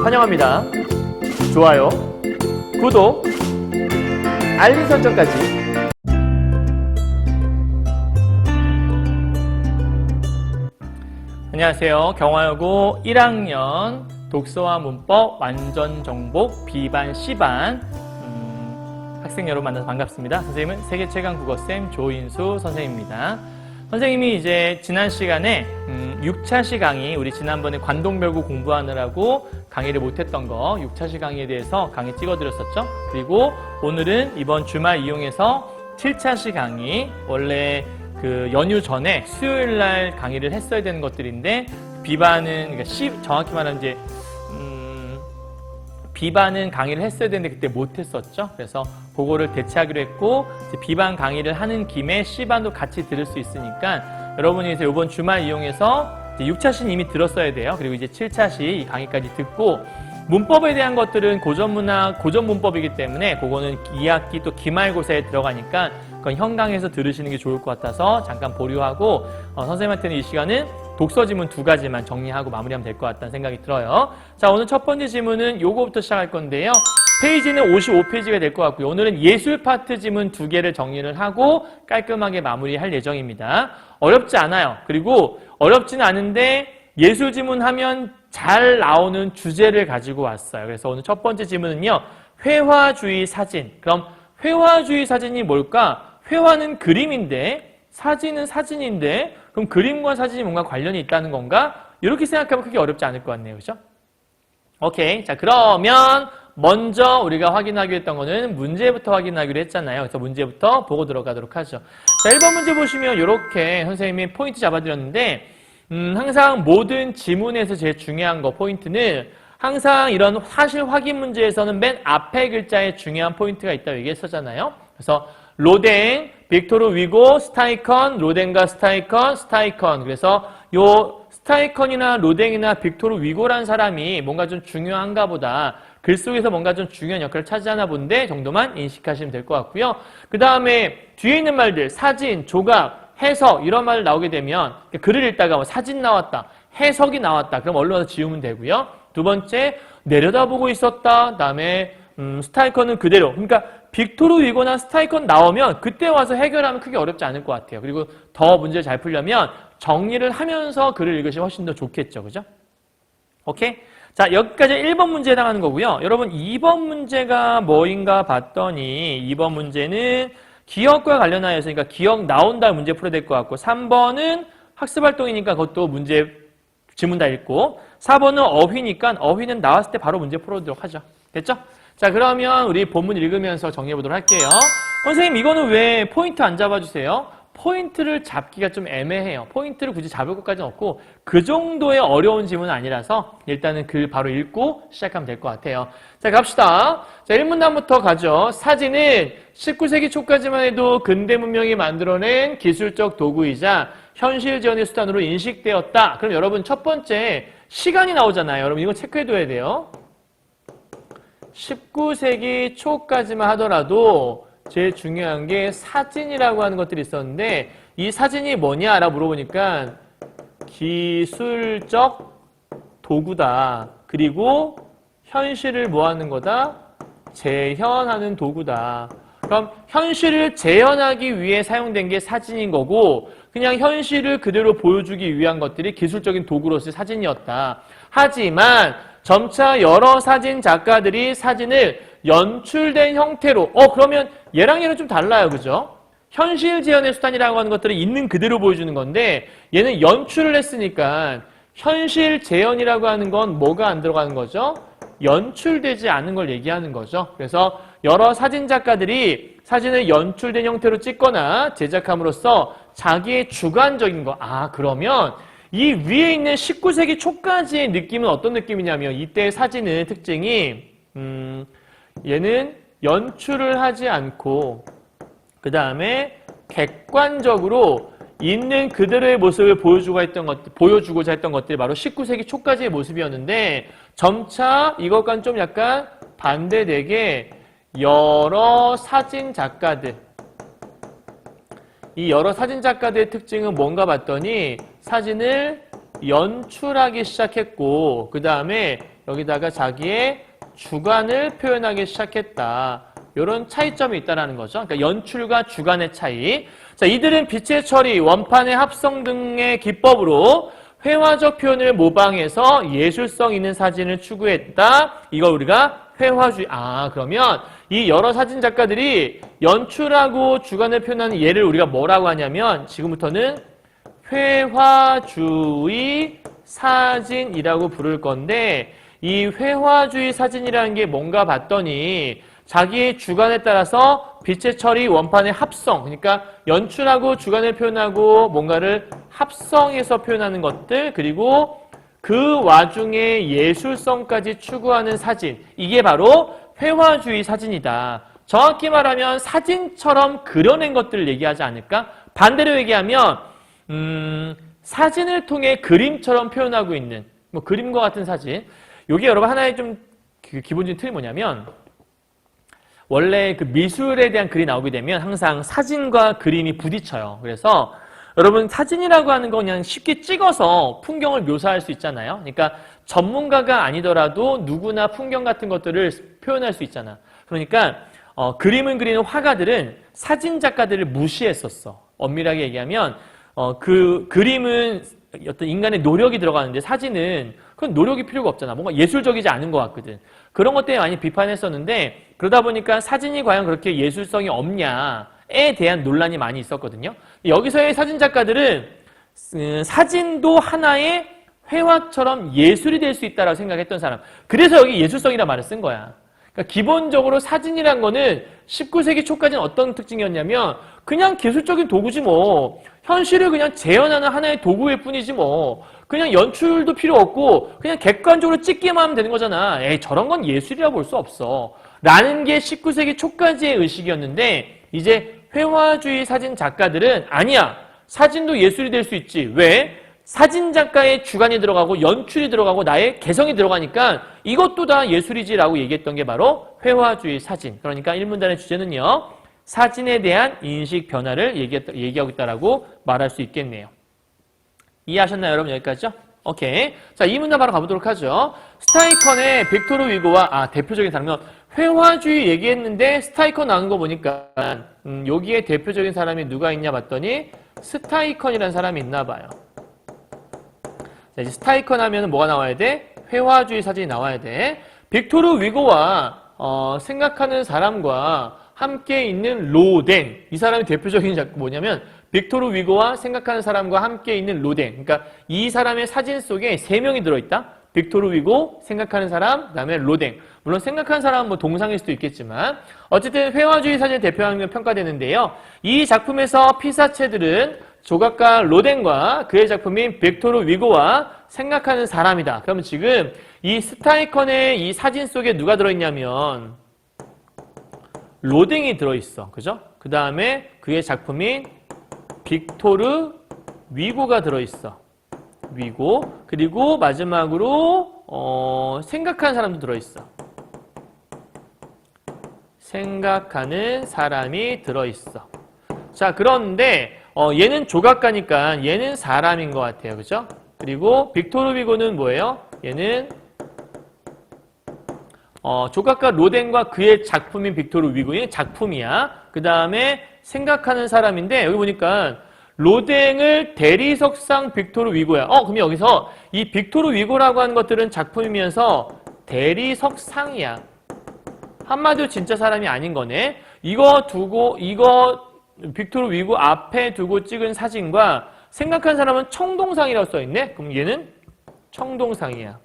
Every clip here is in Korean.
환영합니다. 좋아요, 구독, 알림 설정까지. 안녕하세요. 경화여고 1학년 독서와 문법 완전 정복 B반 C반 학생 여러분 만나서 반갑습니다. 선생님은 세계 최강 국어쌤 조인수 선생님입니다. 선생님이 이제 지난 시간에 6차시 강의, 우리 지난번에 관동별구 공부하느라고 강의를 못했던 거 6차시 강의에 대해서 강의 찍어드렸었죠. 그리고 오늘은 이번 주말 이용해서 7차시 강의, 원래 그 연휴 전에 수요일 날 강의를 했어야 되는 것들인데 B반은, 그러니까 정확히 말하면 이제 B반은 강의를 했어야 되는데 그때 못했었죠. 그래서 그거를 대체하기로 했고, 이제 B반 강의를 하는 김에 C반도 같이 들을 수 있으니까 여러분이 이제 이번 주말 이용해서 이제 6차시 이미 들었어야 돼요. 그리고 이제 7차시 이 강의까지 듣고, 문법에 대한 것들은 고전문학, 고전문법이기 때문에 그거는 2학기 또 기말고사에 들어가니까 그건 현강에서 들으시는 게 좋을 것 같아서 잠깐 보류하고, 선생님한테는 이 시간은 독서 지문 2가지만 정리하고 마무리하면 될 것 같다는 생각이 들어요. 자, 오늘 첫 번째 지문은 요거부터 시작할 건데요. 페이지는 55페이지가 될 것 같고요. 오늘은 예술 파트 지문 2개를 정리를 하고 깔끔하게 마무리할 예정입니다. 어렵지 않아요. 그리고 어렵지는 않은데 예술 지문 하면 잘 나오는 주제를 가지고 왔어요. 그래서 오늘 첫 번째 지문은요. 회화주의 사진. 그럼 회화주의 사진이 뭘까? 회화는 그림인데 사진은 사진인데 그럼 그림과 사진이 뭔가 관련이 있다는 건가? 이렇게 생각하면 크게 어렵지 않을 것 같네요. 그죠? 오케이. 자, 그러면 먼저 우리가 확인하기로 했던 거는 문제부터 확인하기로 했잖아요. 그래서 문제부터 보고 들어가도록 하죠. 자, 1번 문제 보시면 이렇게 선생님이 포인트 잡아드렸는데 항상 모든 지문에서 제일 중요한 거 포인트는 항상 이런 사실 확인 문제에서는 맨 앞에 글자에 중요한 포인트가 있다고 얘기했었잖아요. 그래서 로댕, 빅토르 위고, 스타이컨, 로댕과 스타이컨, 스타이컨. 그래서 요 스타이컨이나 로댕이나 빅토르 위고라는 사람이 뭔가 좀 중요한가 보다. 글 속에서 뭔가 좀 중요한 역할을 차지하나 본데 정도만 인식하시면 될 것 같고요. 그 다음에 뒤에 있는 말들, 사진, 조각, 해석 이런 말 나오게 되면 글을 읽다가 뭐 사진 나왔다, 해석이 나왔다. 그럼 얼른 와서 지우면 되고요. 두 번째, 내려다보고 있었다. 그다음에 스타이컨은 그대로. 그러니까 빅토르 위고나 스타이컨 나오면 그때 와서 해결하면 크게 어렵지 않을 것 같아요. 그리고 더 문제를 잘 풀려면 정리를 하면서 글을 읽으시면 훨씬 더 좋겠죠. 그죠? 오케이? 자, 여기까지 1번 문제에 해당하는 거고요. 여러분 2번 문제가 뭐인가 봤더니 2번 문제는 기억과 관련하여서, 그러니까 기억 나온다 문제 풀어야 될 것 같고, 3번은 학습활동이니까 그것도 문제 지문 다 읽고, 4번은 어휘니까 어휘는 나왔을 때 바로 문제 풀어보도록 하죠. 됐죠? 자, 그러면 우리 본문 읽으면서 정리해보도록 할게요. 선생님, 이거는 왜 포인트 안 잡아주세요? 포인트를 잡기가 좀 애매해요. 포인트를 굳이 잡을 것까지는 없고 그 정도의 어려운 지문은 아니라서 일단은 글 바로 읽고 시작하면 될 것 같아요. 자, 갑시다. 자, 1문단부터 가죠. 사진은 19세기 초까지만 해도 근대 문명이 만들어낸 기술적 도구이자 현실 지원의 수단으로 인식되었다. 그럼 여러분 첫 번째 시간이 나오잖아요. 여러분 이거 체크해둬야 돼요. 19세기 초까지만 하더라도 제일 중요한 게 사진이라고 하는 것들이 있었는데 이 사진이 뭐냐라 물어보니까 기술적 도구다. 그리고 현실을 뭐 하는 거다? 재현하는 도구다. 그럼 현실을 재현하기 위해 사용된 게 사진인 거고 그냥 현실을 그대로 보여주기 위한 것들이 기술적인 도구로서의 사진이었다. 하지만 점차 여러 사진 작가들이 사진을 연출된 형태로 그러면 얘랑 얘는 좀 달라요. 그죠? 현실 재현의 수단이라고 하는 것들은 있는 그대로 보여주는 건데 얘는 연출을 했으니까 현실 재현이라고 하는 건 뭐가 안 들어가는 거죠? 연출되지 않은 걸 얘기하는 거죠. 그래서 여러 사진 작가들이 사진을 연출된 형태로 찍거나 제작함으로써 자기의 주관적인 거. 그러면 이 위에 있는 19세기 초까지의 느낌은 어떤 느낌이냐면 이때 사진의 특징이 얘는 연출을 하지 않고 그 다음에 객관적으로 있는 그대로의 모습을 보여주고자 했던 것들이 바로 19세기 초까지의 모습이었는데 점차 이것과는 좀 약간 반대되게 여러 사진 작가들, 이 여러 사진 작가들의 특징은 뭔가 봤더니 사진을 연출하기 시작했고 그 다음에 여기다가 자기의 주관을 표현하기 시작했다. 이런 차이점이 있다는 거죠. 그러니까 연출과 주관의 차이. 자, 이들은 빛의 처리, 원판의 합성 등의 기법으로 회화적 표현을 모방해서 예술성 있는 사진을 추구했다. 이걸 우리가 회화주의. 그러면 이 여러 사진 작가들이 연출하고 주관을 표현하는 예를 우리가 뭐라고 하냐면 지금부터는 회화주의 사진이라고 부를 건데, 이 회화주의 사진이라는 게 뭔가 봤더니 자기의 주관에 따라서 빛의 처리, 원판의 합성, 그러니까 연출하고 주관을 표현하고 뭔가를 합성해서 표현하는 것들, 그리고 그 와중에 예술성까지 추구하는 사진, 이게 바로 회화주의 사진이다. 정확히 말하면 사진처럼 그려낸 것들을 얘기하지 않을까? 반대로 얘기하면 사진을 통해 그림처럼 표현하고 있는, 뭐 그림과 같은 사진. 이게 여러분 하나의 좀 기본적인 틀이 뭐냐면, 원래 그 미술에 대한 글이 나오게 되면 항상 사진과 그림이 부딪혀요. 그래서 여러분 사진이라고 하는 건 그냥 쉽게 찍어서 풍경을 묘사할 수 있잖아요. 그러니까 전문가가 아니더라도 누구나 풍경 같은 것들을 표현할 수 있잖아. 그러니까 그림을 그리는 화가들은 사진 작가들을 무시했었어. 엄밀하게 얘기하면 그 그림은 어떤 인간의 노력이 들어가는데 사진은 그건 노력이 필요가 없잖아. 뭔가 예술적이지 않은 것 같거든. 그런 것 때문에 많이 비판했었는데, 그러다 보니까 사진이 과연 그렇게 예술성이 없냐에 대한 논란이 많이 있었거든요. 여기서의 사진 작가들은 사진도 하나의 회화처럼 예술이 될 수 있다고 생각했던 사람. 그래서 여기 예술성이라는 말을 쓴 거야. 그러니까 기본적으로 사진이란 거는 19세기 초까지는 어떤 특징이었냐면 그냥 기술적인 도구지 뭐. 현실을 그냥 재현하는 하나의 도구일 뿐이지 뭐. 그냥 연출도 필요 없고 그냥 객관적으로 찍기만 하면 되는 거잖아. 에이, 저런 건 예술이라고 볼 수 없어. 라는 게 19세기 초까지의 의식이었는데, 이제 회화주의 사진 작가들은 아니야. 사진도 예술이 될 수 있지. 왜? 사진 작가의 주관이 들어가고 연출이 들어가고 나의 개성이 들어가니까 이것도 다 예술이지라고 얘기했던 게 바로 회화주의 사진. 그러니까 1문단의 주제는요, 사진에 대한 인식 변화를 얘기하고 있다라고 말할 수 있겠네요. 이해하셨나요, 여러분? 여기까지죠? 오케이. 자, 2문단 바로 가보도록 하죠. 스타이컨의 빅토르 위고와, 대표적인 사람은 회화주의 얘기했는데 스타이컨 나오는 거 보니까 여기에 대표적인 사람이 누가 있냐 봤더니 스타이컨이라는 사람이 있나 봐요. 자, 이제 스타이컨 하면 뭐가 나와야 돼? 회화주의 사진이 나와야 돼. 빅토르 위고와 생각하는 사람과 함께 있는 로댕. 이 사람이 대표적인 작품 뭐냐면 빅토르 위고와 생각하는 사람과 함께 있는 로댕. 그러니까 이 사람의 사진 속에 3명이 들어있다. 빅토르 위고, 생각하는 사람, 그다음에 로댕. 물론 생각하는 사람은 뭐 동상일 수도 있겠지만 어쨌든 회화주의 사진을 대표하는 평가되는데요. 이 작품에서 피사체들은 조각가 로댕과 그의 작품인 빅토르 위고와 생각하는 사람이다. 그러면 지금 이 스타이컨의 이 사진 속에 누가 들어있냐면 로댕이 들어있어. 그죠? 그 다음에 그의 작품인 빅토르 위고가 들어있어. 위고. 그리고 마지막으로 생각하는 사람도 들어있어. 생각하는 사람이 들어있어. 자, 그런데 얘는 조각가니까 얘는 사람인 것 같아요. 그죠? 그리고 빅토르 위고는 뭐예요? 얘는 조각가 로댕과 그의 작품인 빅토르 위고의 작품이야. 그 다음에 생각하는 사람인데 여기 보니까 로댕을 대리석상 빅토르 위고야. 그럼 여기서 이 빅토르 위고라고 하는 것들은 작품이면서 대리석상이야. 한마디로 진짜 사람이 아닌 거네. 이거 빅토르 위고 앞에 두고 찍은 사진과 생각한 사람은 청동상이라고 써있네. 그럼 얘는 청동상이야.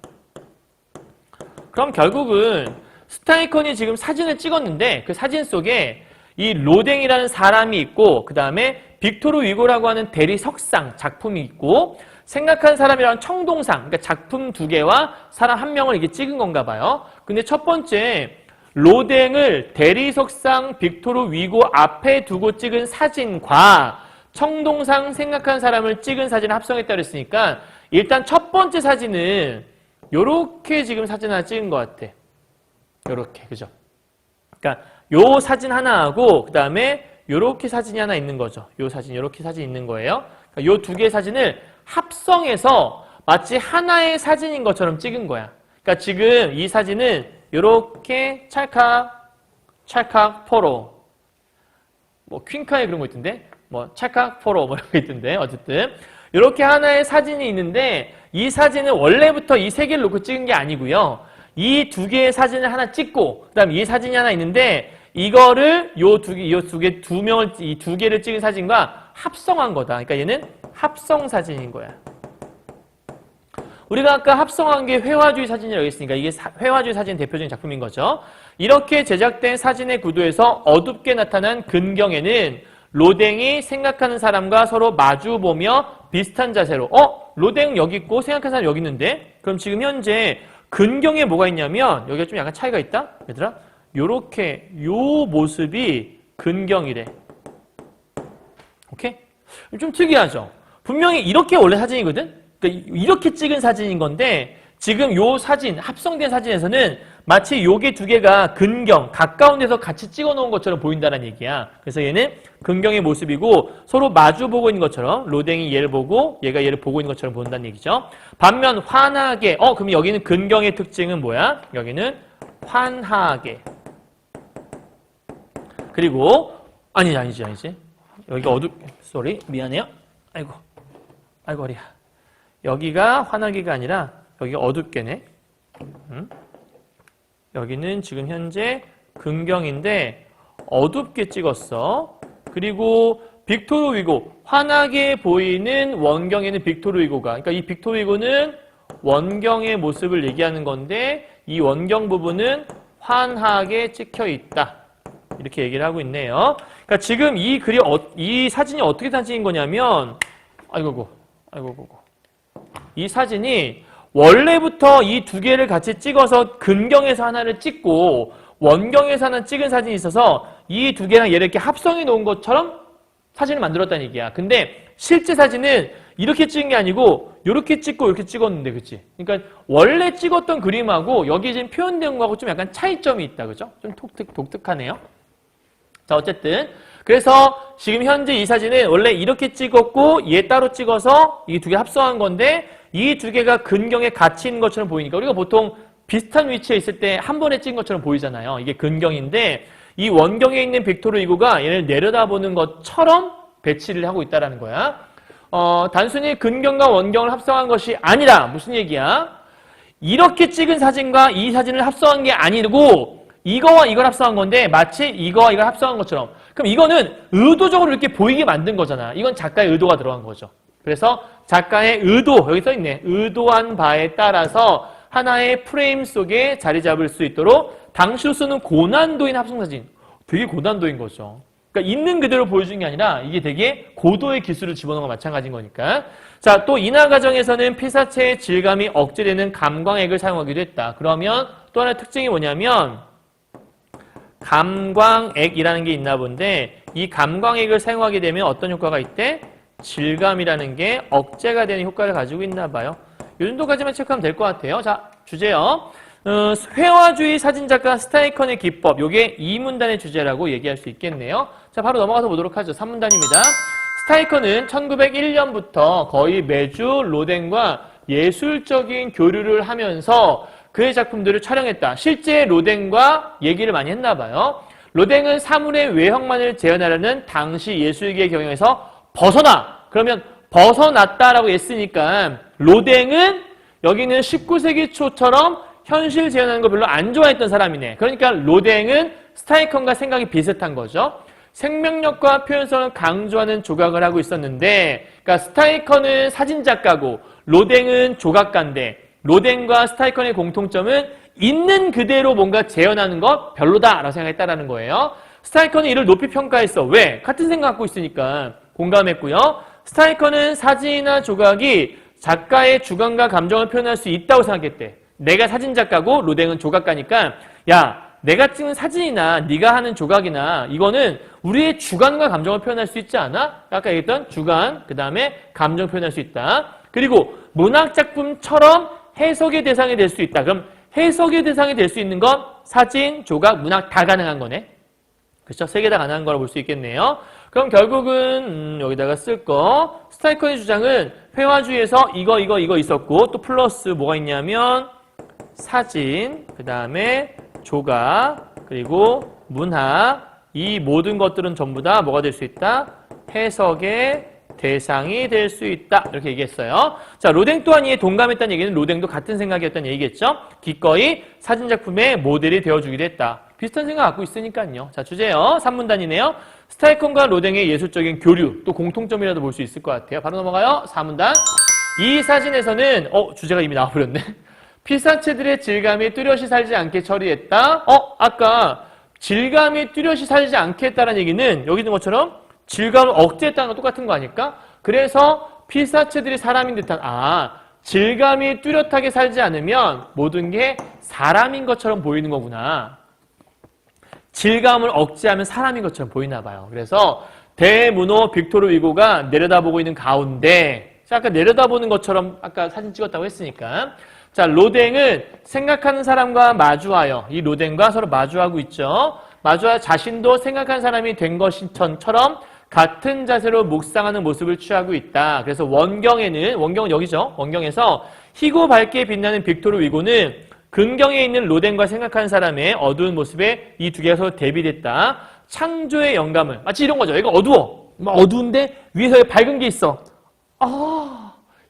그럼 결국은 스타이컨이 지금 사진을 찍었는데 그 사진 속에 이 로댕이라는 사람이 있고 그 다음에 빅토르 위고라고 하는 대리석상 작품이 있고 생각한 사람이라는 청동상, 그러니까 작품 2개와 사람 1명을 이게 찍은 건가 봐요. 근데 첫 번째 로댕을 대리석상 빅토르 위고 앞에 두고 찍은 사진과 청동상 생각한 사람을 찍은 사진을 합성했다 그랬으니까 일단 첫 번째 사진은 요렇게 지금 사진 하나 찍은 것 같아. 요렇게, 그죠? 그러니까 요 사진 하나하고 그 다음에 요렇게 사진이 하나 있는 거죠. 요 사진, 요렇게 사진 있는 거예요. 그러니까 요 2개의 사진을 합성해서 마치 하나의 사진인 것처럼 찍은 거야. 그러니까 지금 이 사진은 이렇게 찰칵 포로 뭐 퀸카에 그런 거 있던데 뭐 찰칵 포로 뭐 이런 거 있던데 어쨌든 이렇게 하나의 사진이 있는데 이 사진은 원래부터 이 세 개를 놓고 찍은 게 아니고요. 이 두 개의 사진을 하나 찍고 그다음 이 사진이 하나 있는데 이거를 이 두 개를 찍은 사진과 합성한 거다. 그러니까 얘는 합성 사진인 거야. 우리가 아까 합성한 게 회화주의 사진이라고 했으니까 이게 회화주의 사진 대표적인 작품인 거죠. 이렇게 제작된 사진의 구도에서 어둡게 나타난 근경에는 로댕이 생각하는 사람과 서로 마주보며 비슷한 자세로 로댕 여기 있고 생각하는 사람 여기 있는데 그럼 지금 현재 근경에 뭐가 있냐면 여기가 좀 약간 차이가 있다? 얘들아 요렇게 요 모습이 근경이래. 오케이? 좀 특이하죠? 분명히 이렇게 원래 사진이거든? 그러니까 이렇게 찍은 사진인 건데 지금 요 사진, 합성된 사진에서는 마치 요게 두 개가 근경, 가까운 데서 같이 찍어 놓은 것처럼 보인다는 얘기야. 그래서 얘는 근경의 모습이고 서로 마주 보고 있는 것처럼 로댕이 얘를 보고 얘가 얘를 보고 있는 것처럼 본다는 얘기죠. 반면 환하게, 그럼 여기는 근경의 특징은 뭐야? 여기는 환하게. 그리고 아니지. 여기가 미안해요. 아이고 허리야. 여기가 환하게가 아니라 여기가 어둡게네. 여기는 지금 현재 근경인데 어둡게 찍었어. 그리고 빅토르 위고 환하게 보이는 원경에는 빅토르 위고가 그러니까 이 빅토르 위고는 원경의 모습을 얘기하는 건데 이 원경 부분은 환하게 찍혀 있다. 이렇게 얘기를 하고 있네요. 그러니까 지금 이 사진이 어떻게 사진인 거냐면 아이고 이 사진이 원래부터 이 두 개를 같이 찍어서 근경에서 하나를 찍고 원경에서 하나 찍은 사진이 있어서 이 두 개랑 얘를 이렇게 합성해 놓은 것처럼 사진을 만들었다는 얘기야. 근데 실제 사진은 이렇게 찍은 게 아니고 이렇게 찍고 이렇게 찍었는데 그치? 그러니까 원래 찍었던 그림하고 여기 지금 표현된 거하고 좀 약간 차이점이 있다. 그죠? 좀 독특하네요. 자 어쨌든 그래서 지금 현재 이 사진은 원래 이렇게 찍었고 얘 따로 찍어서 이 두 개 합성한 건데 이 두 개가 근경에 같이 있는 것처럼 보이니까 우리가 보통 비슷한 위치에 있을 때 한 번에 찍은 것처럼 보이잖아요. 이게 근경인데 이 원경에 있는 빅토르 위고가 얘를 내려다보는 것처럼 배치를 하고 있다는 거야. 단순히 근경과 원경을 합성한 것이 아니라 무슨 얘기야? 이렇게 찍은 사진과 이 사진을 합성한 게 아니고 이거와 이걸 합성한 건데 마치 이거와 이걸 합성한 것처럼 그럼 이거는 의도적으로 이렇게 보이게 만든 거잖아. 이건 작가의 의도가 들어간 거죠. 그래서 작가의 의도, 여기 써있네. 의도한 바에 따라서 하나의 프레임 속에 자리 잡을 수 있도록 당시로 쓰는 고난도인 합성사진. 되게 고난도인 거죠. 그러니까 있는 그대로 보여주는 게 아니라 이게 되게 고도의 기술을 집어넣은 거 마찬가지인 거니까. 자, 또 인화 과정에서는 피사체의 질감이 억제되는 감광액을 사용하기도 했다. 그러면 또 하나의 특징이 뭐냐면 감광액이라는 게 있나 본데 이 감광액을 사용하게 되면 어떤 효과가 있대? 질감이라는 게 억제가 되는 효과를 가지고 있나 봐요. 이 정도까지만 체크하면 될 것 같아요. 자, 주제요. 회화주의 사진작가 스타이컨의 기법. 요게 2문단의 주제라고 얘기할 수 있겠네요. 자, 바로 넘어가서 보도록 하죠. 3문단입니다. 스타이컨은 1901년부터 거의 매주 로댕과 예술적인 교류를 하면서 그의 작품들을 촬영했다. 실제 로댕과 얘기를 많이 했나 봐요. 로댕은 사물의 외형만을 재현하려는 당시 예술계의 경향에서 그러면 벗어났다라고 했으니까 로댕은 여기는 19세기 초처럼 현실 재현하는 거 별로 안 좋아했던 사람이네. 그러니까 로댕은 스타이컨과 생각이 비슷한 거죠. 생명력과 표현성을 강조하는 조각을 하고 있었는데 그러니까 스타이컨은 사진작가고 로댕은 조각가인데 로댕과 스타이컨의 공통점은 있는 그대로 뭔가 재현하는 것 별로다라고 생각했다라는 거예요. 스타이컨은 이를 높이 평가했어. 왜? 같은 생각 갖고 있으니까. 공감했고요. 스타이컨은 사진이나 조각이 작가의 주관과 감정을 표현할 수 있다고 생각했대. 내가 사진작가고 로댕은 조각가니까 야, 내가 찍는 사진이나 네가 하는 조각이나 이거는 우리의 주관과 감정을 표현할 수 있지 않아? 아까 얘기했던 주관, 그 다음에 감정 표현할 수 있다. 그리고 문학작품처럼 해석의 대상이 될 수 있다. 그럼 해석의 대상이 될 수 있는 건 사진, 조각, 문학 다 가능한 거네. 그렇죠? 세 개 다 가능한 거라고 볼 수 있겠네요. 그럼 결국은 여기다가 쓸 거 스타이컨의 주장은 회화주의에서 이거 있었고 또 플러스 뭐가 있냐면 사진, 그 다음에 조각, 그리고 문학, 이 모든 것들은 전부 다 뭐가 될 수 있다? 해석의 대상이 될 수 있다. 이렇게 얘기했어요. 자, 로댕 또한 이에 동감했다는 얘기는 로댕도 같은 생각이었다는 얘기겠죠? 기꺼이 사진작품의 모델이 되어주기도 했다. 비슷한 생각 갖고 있으니까요. 자, 주제요. 3문단이네요. 스타이컨과 로댕의 예술적인 교류, 또 공통점이라도 볼 수 있을 것 같아요. 바로 넘어가요. 4문단. 이 사진에서는, 주제가 이미 나와버렸네. 피사체들의 질감이 뚜렷이 살지 않게 처리했다. 아까 질감이 뚜렷이 살지 않게 했다는 얘기는 여기 있는 것처럼 질감을 억제했다는 거 똑같은 거 아닐까? 그래서 피사체들이 사람인 듯한, 질감이 뚜렷하게 살지 않으면 모든 게 사람인 것처럼 보이는 거구나. 질감을 억제하면 사람인 것처럼 보이나 봐요. 그래서 대문호 빅토르 위고가 내려다보고 있는 가운데, 아까 내려다보는 것처럼 아까 사진 찍었다고 했으니까, 자, 로댕은 생각하는 사람과 마주하여, 이 로댕과 서로 마주하고 있죠. 마주하여 자신도 생각한 사람이 된 것처럼 같은 자세로 묵상하는 모습을 취하고 있다. 그래서 원경은 여기죠. 원경에서 희고 밝게 빛나는 빅토르 위고는 근경에 있는 로댕과 생각하는 사람의 어두운 모습에 이 두 개가 서로 대비됐다. 창조의 영감을, 마치 이런 거죠. 이거 어두워. 막 어두운데 위에서 밝은 게 있어.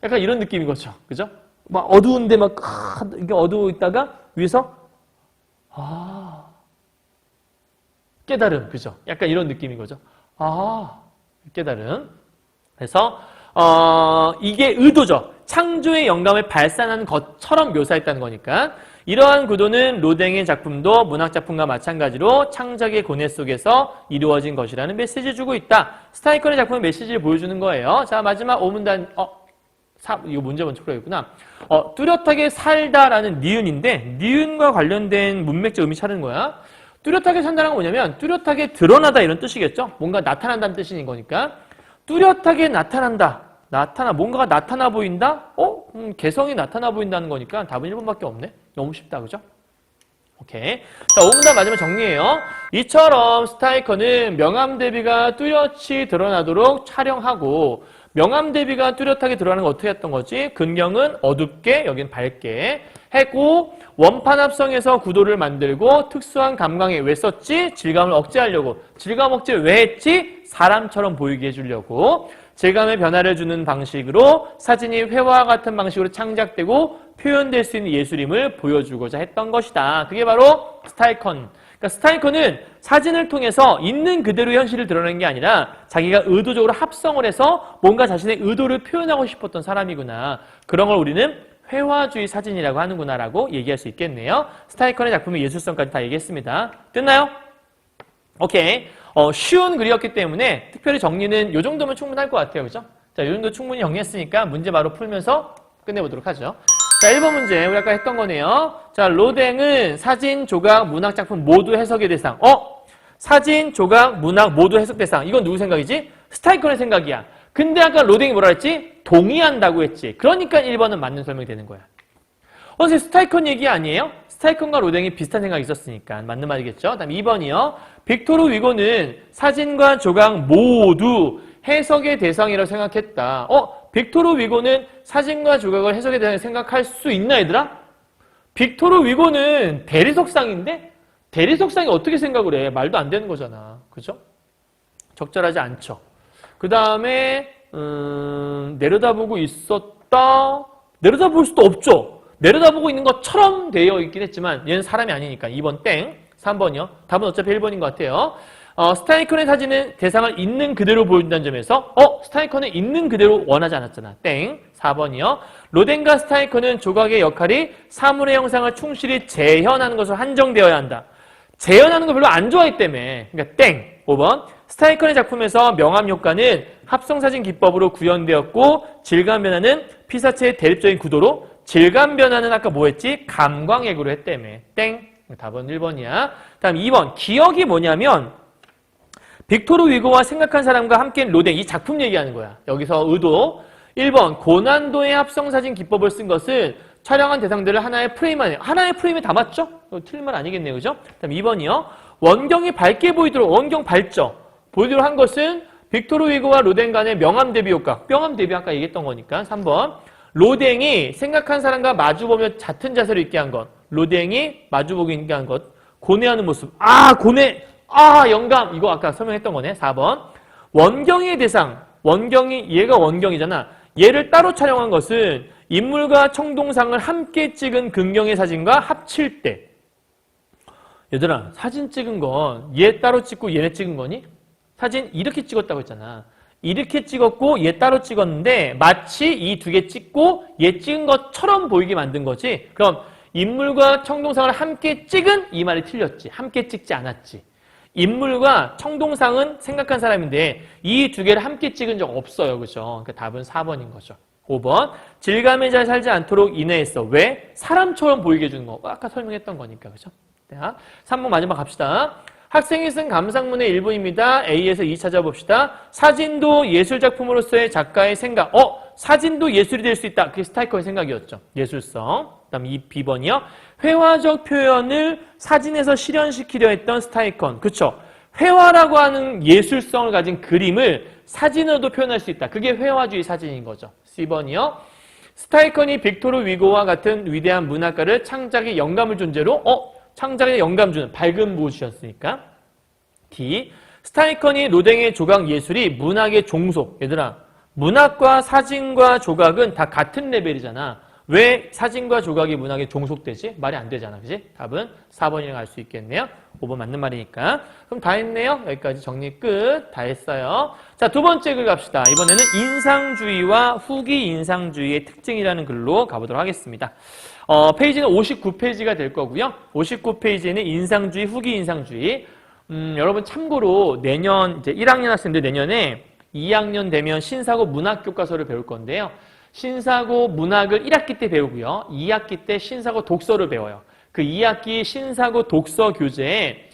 약간 이런 느낌인 거죠. 그죠? 막 어두운데 막 이게 어두워 있다가 위에서 깨달음. 그죠? 약간 이런 느낌인 거죠. 깨달음. 그래서 이게 의도죠. 창조의 영감을 발산하는 것처럼 묘사했다는 거니까 이러한 구도는 로댕의 작품도 문학작품과 마찬가지로 창작의 고뇌 속에서 이루어진 것이라는 메시지를 주고 있다. 스타이컨의 작품은 메시지를 보여주는 거예요. 자, 마지막 5문단 이거 문제 먼저 풀어야겠구나. 뚜렷하게 살다라는 니은인데 니은과 관련된 문맥적 의미 찾는 거야. 뚜렷하게 산다는 건 뭐냐면 뚜렷하게 드러나다 이런 뜻이겠죠. 뭔가 나타난다는 뜻인 거니까 뚜렷하게 나타난다. 뭔가가 나타나 보인다? 개성이 나타나 보인다는 거니까 답은 1번밖에 없네. 너무 쉽다, 그죠? 오케이. 자, 5문단 마지막 정리해요. 이처럼 스타이컨은 명암 대비가 뚜렷이 드러나도록 촬영하고 명암 대비가 뚜렷하게 드러나는 건 어떻게 했던 거지? 근경은 어둡게, 여긴 밝게 했고 원판 합성에서 구도를 만들고 특수한 감광에 왜 썼지? 질감을 억제하려고. 질감 억제 왜 했지? 사람처럼 보이게 해주려고. 질감의 변화를 주는 방식으로 사진이 회화와 같은 방식으로 창작되고 표현될 수 있는 예술임을 보여주고자 했던 것이다. 그게 바로 스타이컨. 그러니까 스타이컨은 사진을 통해서 있는 그대로 현실을 드러내는 게 아니라 자기가 의도적으로 합성을 해서 뭔가 자신의 의도를 표현하고 싶었던 사람이구나. 그런 걸 우리는 회화주의 사진이라고 하는구나라고 얘기할 수 있겠네요. 스타이컨의 작품의 예술성까지 다 얘기했습니다. 됐나요? 오케이. 쉬운 글이었기 때문에 특별히 정리는 이 정도면 충분할 것 같아요. 그죠? 자, 이 정도 충분히 정리했으니까 문제 바로 풀면서 끝내보도록 하죠. 자, 1번 문제 우리 아까 했던 거네요. 자, 로댕은 사진, 조각, 문학 작품 모두 해석의 대상. 사진, 조각, 문학 모두 해석 대상. 이건 누구 생각이지? 스타이컨의 생각이야. 근데 아까 로댕이 뭐라 했지? 동의한다고 했지. 그러니까 1번은 맞는 설명이 되는 거야. 선생님 스타이컨 얘기 아니에요? 스타이컨과 로댕이 비슷한 생각이 있었으니까 맞는 말이겠죠. 다음 2번이요. 빅토르 위고는 사진과 조각 모두 해석의 대상이라고 생각했다. 빅토르 위고는 사진과 조각을 해석의 대상이라고 생각할 수 있나 얘들아? 빅토르 위고는 대리석상인데 대리석상이 어떻게 생각을 해? 말도 안 되는 거잖아. 그죠? 적절하지 않죠. 그 다음에 내려다보고 있었다. 내려다볼 수도 없죠. 내려다보고 있는 것처럼 되어 있긴 했지만 얘는 사람이 아니니까 2번 땡. 3번이요. 답은 어차피 1번인 것 같아요. 스타이컨의 사진은 대상을 있는 그대로 보여준다는 점에서 스타이컨은 있는 그대로 원하지 않았잖아. 땡. 4번이요. 로댕과 스타이컨은 조각의 역할이 사물의 형상을 충실히 재현하는 것으로 한정되어야 한다. 재현하는 거 별로 안 좋아했기 때문에. 그러니까 땡. 5번. 스타이컨의 작품에서 명암 효과는 합성사진 기법으로 구현되었고 질감 변화는 피사체의 대립적인 구도로 질감 변화는 아까 뭐 했지? 감광액으로 했다며. 땡. 답은 1번이야. 다음 2번. 기억이 뭐냐면 빅토르 위고와 생각한 사람과 함께한 로댕. 이 작품 얘기하는 거야. 여기서 의도. 1번. 고난도의 합성사진 기법을 쓴 것은 촬영한 대상들을 하나의 프레임 안에. 하나의 프레임에 담았죠? 틀린 말 아니겠네요. 그죠? 다음 2번이요. 원경이 밝게 보이도록 원경 밝죠? 보이도록 한 것은 빅토르 위고와 로댕 간의 명암 대비 효과. 명암 대비 아까 얘기했던 거니까. 3번. 로댕이 생각한 사람과 마주보며 같은 자세로 있게 한 것. 로댕이 마주보고 있는 것. 고뇌하는 모습. 고뇌. 영감. 이거 아까 설명했던 거네. 4번. 원경의 대상. 원경이, 얘가 원경이잖아. 얘를 따로 촬영한 것은 인물과 청동상을 함께 찍은 근경의 사진과 합칠 때. 얘들아, 사진 찍은 건 얘 따로 찍고 얘네 찍은 거니? 사진 이렇게 찍었다고 했잖아. 이렇게 찍었고 얘 따로 찍었는데 마치 이 두 개 찍고 얘 찍은 것처럼 보이게 만든 거지. 그럼 인물과 청동상을 함께 찍은 이 말이 틀렸지. 함께 찍지 않았지. 인물과 청동상은 생각한 사람인데 이 두 개를 함께 찍은 적 없어요. 그죠? 그러니까 답은 4번인 거죠. 5번. 질감에 잘 살지 않도록 인해했어. 왜? 사람처럼 보이게 해주는 거. 아까 설명했던 거니까. 그죠? 자, 3번 마지막 갑시다. 학생이 쓴 감상문의 일부입니다. A에서 2 찾아봅시다. 사진도 예술작품으로서의 작가의 생각. 사진도 예술이 될 수 있다. 그게 스타이커의 생각이었죠. 예술성. 그 다음 이 B번이요. 회화적 표현을 사진에서 실현시키려 했던 스타이컨. 그쵸? 회화라고 하는 예술성을 가진 그림을 사진으로도 표현할 수 있다. 그게 회화주의 사진인 거죠. C번이요. 스타이컨이 빅토르 위고와 같은 위대한 문학가를 창작의 영감을 존재로 창작에 영감 주는 밝은 무엇이었으니까. D. 스타이컨이 로댕의 조각 예술이 문학의 종속. 얘들아, 문학과 사진과 조각은 다 같은 레벨이잖아. 왜 사진과 조각이 문학에 종속되지? 말이 안 되잖아. 그지? 답은 4번이라고 할 수 있겠네요. 5번 맞는 말이니까. 그럼 다 했네요. 여기까지 정리 끝. 다 했어요. 자, 두 번째 글 갑시다. 이번에는 인상주의와 후기 인상주의의 특징이라는 글로 가보도록 하겠습니다. 페이지는 59페이지가 될 거고요. 59페이지에는 인상주의, 후기 인상주의. 여러분 참고로 내년 이제 1학년 학생들 내년에 2학년 되면 신사고 문학교과서를 배울 건데요. 신사고 문학을 1학기 때 배우고요. 2학기 때 신사고 독서를 배워요. 그 2학기 신사고 독서 교재에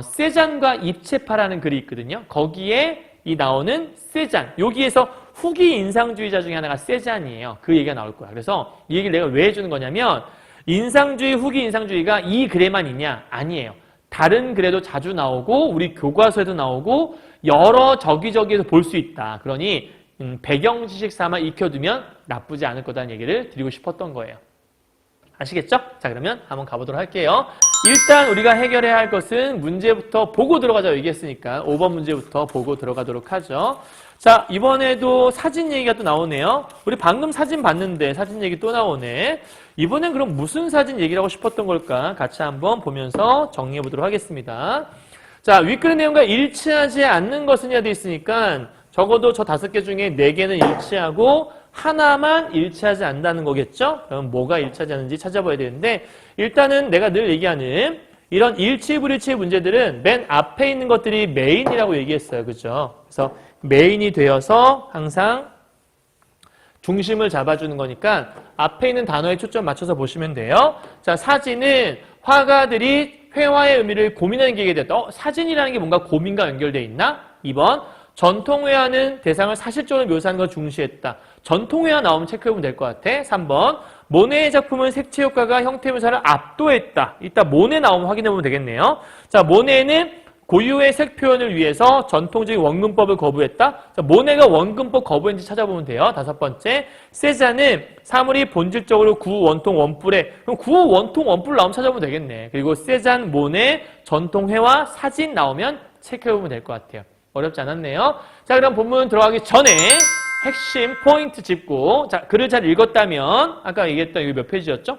세잔과 입체파라는 글이 있거든요. 거기에 이 나오는 세잔, 여기에서 후기 인상주의자 중에 하나가 세잔이에요. 그 얘기가 나올 거야. 그래서 이 얘기를 내가 왜 해주는 거냐면 인상주의, 후기 인상주의가 이 글에만 있냐? 아니에요. 다른 글에도 자주 나오고 우리 교과서에도 나오고 여러 저기저기에서 볼 수 있다. 그러니 배경 지식 삼아 익혀두면 나쁘지 않을 거다는 얘기를 드리고 싶었던 거예요. 아시겠죠? 자, 그러면 한번 가보도록 할게요. 일단 우리가 해결해야 할 것은 문제부터 보고 들어가자고 얘기했으니까 5번 문제부터 보고 들어가도록 하죠. 자, 이번에도 사진 얘기가 또 나오네요. 우리 방금 사진 봤는데 사진 얘기 또 나오네. 이번엔 그럼 무슨 사진 얘기를 하고 싶었던 걸까? 같이 한번 보면서 정리해 보도록 하겠습니다. 자, 윗글의 내용과 일치하지 않는 것은이라 되어 있으니까 적어도 저 5개 중에 4개는 일치하고 하나만 일치하지 않는다는 거겠죠? 그럼 뭐가 일치하지 않는지 찾아봐야 되는데 일단은 내가 늘 얘기하는 이런 일치, 불일치의 문제들은 맨 앞에 있는 것들이 메인이라고 얘기했어요. 그죠? 그래서 메인이 되어서 항상 중심을 잡아주는 거니까 앞에 있는 단어에 초점 맞춰서 보시면 돼요. 자, 사진은 화가들이 회화의 의미를 고민하는 게 되었다. 사진이라는 게 뭔가 고민과 연결되어 있나? 2번. 전통회화는 대상을 사실적으로 묘사하는 걸 중시했다. 전통회화 나오면 체크해보면 될 것 같아. 3번. 모네의 작품은 색채 효과가 형태 묘사를 압도했다. 이따 모네 나오면 확인해보면 되겠네요. 자, 모네는 고유의 색 표현을 위해서 전통적인 원근법을 거부했다. 자, 모네가 원근법 거부했는지 찾아보면 돼요. 5번째. 세잔은 사물이 본질적으로 구원통 원뿔에, 그럼 구원통 원뿔 나오면 찾아보면 되겠네. 그리고 세잔, 모네, 전통회화, 사진 나오면 체크해보면 될 것 같아요. 어렵지 않았네요. 자, 그럼 본문 들어가기 전에 핵심 포인트 짚고, 자, 글을 잘 읽었다면, 아까 얘기했던 이거 몇 페이지였죠?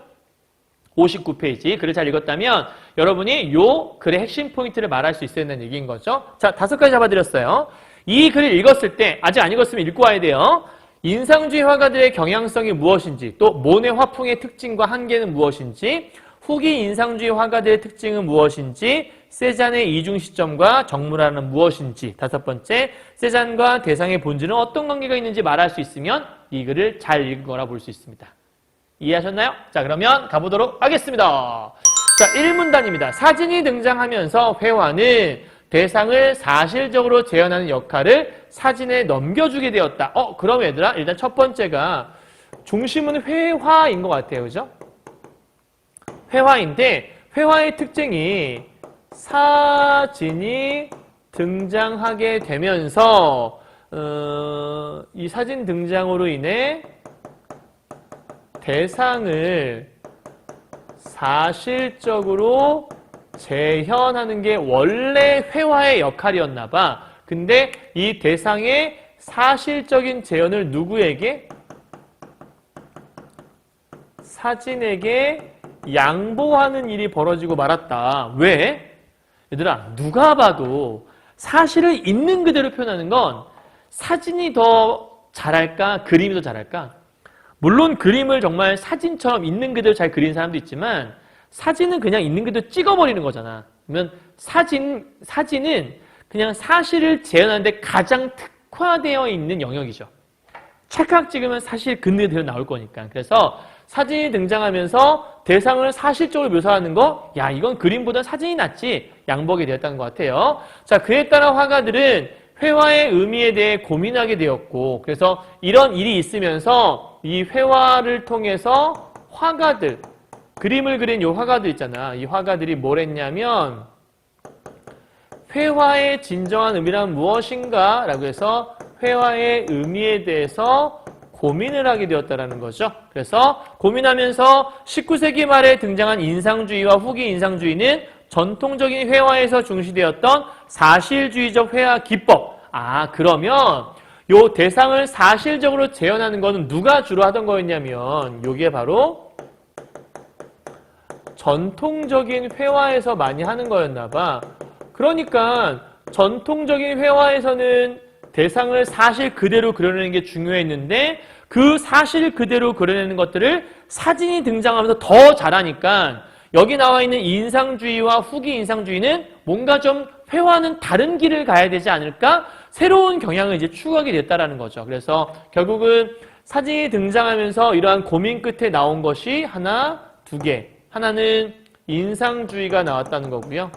59페이지. 글을 잘 읽었다면 여러분이 요 글의 핵심 포인트를 말할 수 있어야 된다는 얘기인 거죠. 자, 5가지 잡아드렸어요. 이 글을 읽었을 때, 아직 안 읽었으면 읽고 와야 돼요. 인상주의 화가들의 경향성이 무엇인지, 또 모네 화풍의 특징과 한계는 무엇인지, 후기 인상주의 화가들의 특징은 무엇인지, 세잔의 이중 시점과 정물화는 무엇인지, 5번째, 세잔과 대상의 본질은 어떤 관계가 있는지 말할 수 있으면 이 글을 잘 읽은 거라 볼 수 있습니다. 이해하셨나요? 자, 그러면 가보도록 하겠습니다. 자, 1문단입니다. 사진이 등장하면서 회화는 대상을 사실적으로 재현하는 역할을 사진에 넘겨주게 되었다. 그럼 얘들아, 일단 첫 번째가 중심은 회화인 것 같아요. 그죠? 회화인데, 회화의 특징이 사진이 등장하게 되면서 이 사진 등장으로 인해 대상을 사실적으로 재현하는 게 원래 회화의 역할이었나 봐. 근데 이 대상의 사실적인 재현을 누구에게? 사진에게 양보하는 일이 벌어지고 말았다. 왜? 얘들아, 누가 봐도 사실을 있는 그대로 표현하는 건 사진이 더 잘할까? 그림이 더 잘할까? 물론 그림을 정말 사진처럼 있는 그대로 잘 그리는 사람도 있지만 사진은 그냥 있는 그대로 찍어버리는 거잖아. 그러면 사진은 그냥 사실을 재현하는데 가장 특화되어 있는 영역이죠. 찰칵 찍으면 사실 그대로 나올 거니까. 그래서 사진이 등장하면서 대상을 사실적으로 묘사하는 거, 야, 이건 그림보다 사진이 낫지, 양보하게 되었다는 것 같아요. 자, 그에 따라 화가들은 회화의 의미에 대해 고민하게 되었고, 그래서 이런 일이 있으면서 이 회화를 통해서 화가들, 그림을 그린 이 화가들 있잖아. 이 화가들이 뭘 했냐면 회화의 진정한 의미란 무엇인가? 라고 해서 회화의 의미에 대해서 고민을 하게 되었다는 거죠. 그래서 고민하면서 19세기 말에 등장한 인상주의와 후기 인상주의는 전통적인 회화에서 중시되었던 사실주의적 회화 기법. 아, 그러면 요 대상을 사실적으로 재현하는 거는 누가 주로 하던 거였냐면 요게 바로 전통적인 회화에서 많이 하는 거였나 봐. 그러니까 전통적인 회화에서는 대상을 사실 그대로 그려내는 게 중요했는데 그 사실 그대로 그려내는 것들을 사진이 등장하면서 더 잘하니까 여기 나와 있는 인상주의와 후기 인상주의는 뭔가 좀 회화는 다른 길을 가야 되지 않을까? 새로운 경향을 이제 추구하게 됐다라는 거죠. 그래서 결국은 사진이 등장하면서 이러한 고민 끝에 나온 것이 하나, 두 개. 하나는 인상주의가 나왔다는 거고요.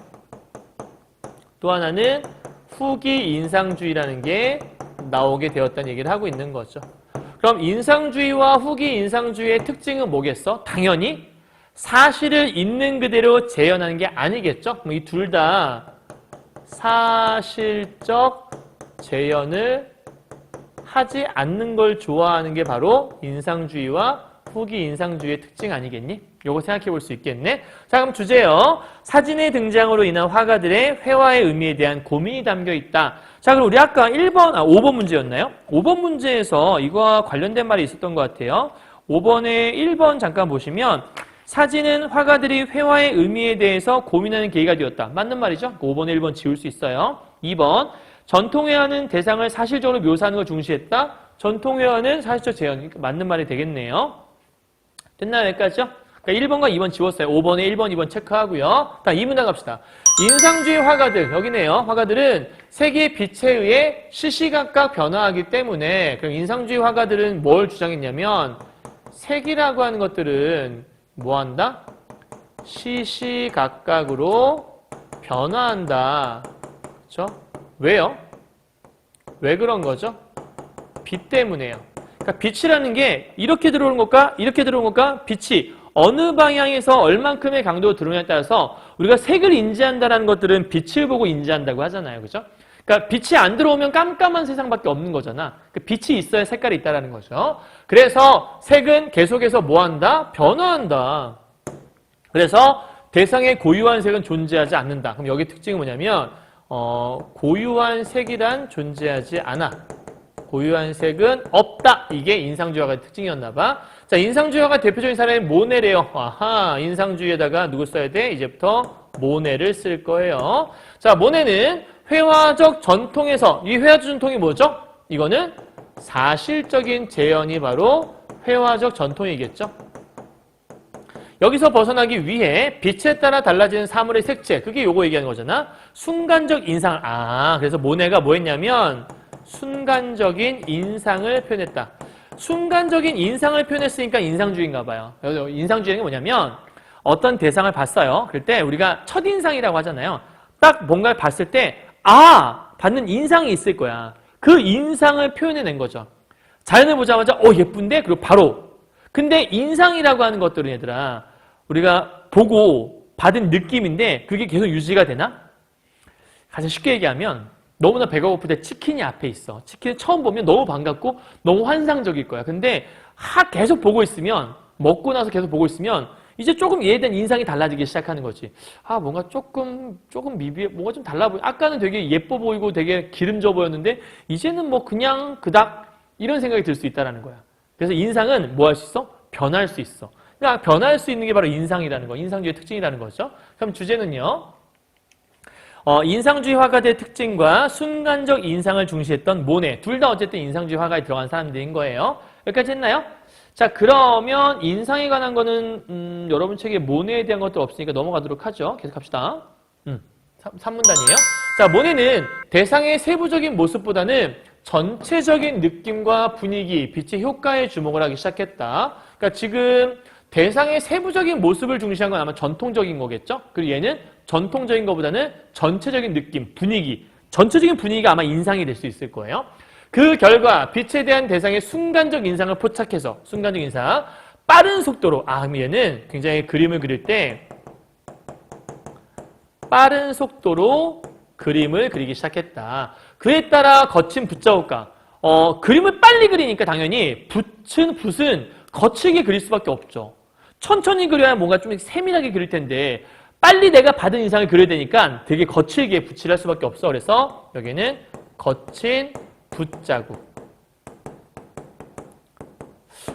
또 하나는 후기 인상주의라는 게 나오게 되었다는 얘기를 하고 있는 거죠. 그럼 인상주의와 후기 인상주의의 특징은 뭐겠어? 당연히 사실을 있는 그대로 재현하는 게 아니겠죠? 이 둘 다 사실적 재현을 하지 않는 걸 좋아하는 게 바로 인상주의와 후기 인상주의의 특징 아니겠니? 요거 생각해 볼 수 있겠네. 자, 그럼 주제요. 사진의 등장으로 인한 화가들의 회화의 의미에 대한 고민이 담겨 있다. 자, 그럼 우리 아까 5번 문제였나요? 5번 문제에서 이거와 관련된 말이 있었던 것 같아요. 5번에 1번 잠깐 보시면 사진은 화가들이 회화의 의미에 대해서 고민하는 계기가 되었다. 맞는 말이죠? 5번에 1번 지울 수 있어요. 2번 전통회화는 대상을 사실적으로 묘사하는 걸 중시했다. 전통회화는 사실적 재현. 맞는 말이 되겠네요. 됐나요? 여기까지죠? 그러니까 1번과 2번 지웠어요. 5번에 1번, 2번 체크하고요. 다음 2문단 갑시다. 인상주의 화가들, 여기네요. 화가들은 색의 빛에 의해 시시각각 변화하기 때문에 그럼 인상주의 화가들은 뭘 주장했냐면 색이라고 하는 것들은 뭐한다? 시시각각으로 변화한다. 그렇죠? 왜요? 왜 그런 거죠? 빛 때문에요. 그러니까 빛이라는 게 이렇게 들어오는 것과 이렇게 들어오는 것과 빛이 어느 방향에서 얼만큼의 강도로 들어오냐에 따라서 우리가 색을 인지한다는 것들은 빛을 보고 인지한다고 하잖아요. 그죠? 그러니까 빛이 안 들어오면 깜깜한 세상밖에 없는 거잖아. 빛이 있어야 색깔이 있다는 거죠. 그래서 색은 계속해서 뭐한다? 변화한다. 그래서 대상의 고유한 색은 존재하지 않는다. 그럼 여기 특징이 뭐냐면 고유한 색이란 존재하지 않아. 고유한 색은 없다. 이게 인상주의화가 특징이었나 봐. 자, 인상주의화가 대표적인 사람이 모네래요. 아하, 인상주의에다가 누구 써야 돼? 이제부터 모네를 쓸 거예요. 자, 모네는 회화적 전통에서, 이 회화적 전통이 뭐죠? 이거는 사실적인 재현이 바로 회화적 전통이겠죠. 여기서 벗어나기 위해 빛에 따라 달라지는 사물의 색채, 그게 요거 얘기하는 거잖아. 순간적 인상. 그래서 모네가 뭐 했냐면 순간적인 인상을 표현했다. 순간적인 인상을 표현했으니까 인상주의인가 봐요. 인상주의는 뭐냐면 어떤 대상을 봤어요. 그럴 때 우리가 첫인상이라고 하잖아요. 딱 뭔가를 봤을 때 받는 인상이 있을 거야. 그 인상을 표현해낸 거죠. 자연을 보자마자 예쁜데? 그리고 바로. 근데 인상이라고 하는 것들은 얘들아 우리가 보고 받은 느낌인데 그게 계속 유지가 되나? 가장 쉽게 얘기하면 너무나 배가 고플 때 치킨이 앞에 있어. 치킨을 처음 보면 너무 반갑고 너무 환상적일 거야. 근데 계속 보고 있으면 먹고 나서 계속 보고 있으면 이제 조금 얘에 대한 인상이 달라지기 시작하는 거지. 아, 뭔가 조금 미비해, 뭔가 좀 달라 보여. 아까는 되게 예뻐 보이고 되게 기름져 보였는데, 이제는 뭐 그냥 그닥 이런 생각이 들 수 있다라는 거야. 그래서 인상은 뭐 할 수 있어? 변할 수 있어. 그러니까 변할 수 있는 게 바로 인상이라는 거. 인상주의 특징이라는 거죠. 그럼 주제는요. 인상주의 화가들의 특징과 순간적 인상을 중시했던 모네. 둘 다 어쨌든 인상주의 화가에 들어간 사람들인 거예요. 여기까지 했나요? 자, 그러면 인상에 관한 거는 여러분 책에 모네에 대한 것도 없으니까 넘어가도록 하죠. 계속 합시다. 3문단이에요. 자, 모네는 대상의 세부적인 모습보다는 전체적인 느낌과 분위기, 빛의 효과에 주목을 하기 시작했다. 그러니까 지금 대상의 세부적인 모습을 중시한 건 아마 전통적인 거겠죠? 그리고 얘는 전통적인 것보다는 전체적인 느낌, 분위기, 전체적인 분위기가 아마 인상이 될 수 있을 거예요. 그 결과 빛에 대한 대상의 순간적 인상을 포착해서 순간적 인상, 빠른 속도로 그럼 얘는 굉장히 그림을 그릴 때 빠른 속도로 그림을 그리기 시작했다. 그에 따라 거친 붓자국과 그림을 빨리 그리니까 당연히 붓은 거칠게 그릴 수밖에 없죠. 천천히 그려야 뭔가 좀 세밀하게 그릴 텐데 빨리 내가 받은 인상을 그려야 되니까 되게 거칠게 붓칠할 수밖에 없어. 그래서 여기는 거친 붓자국.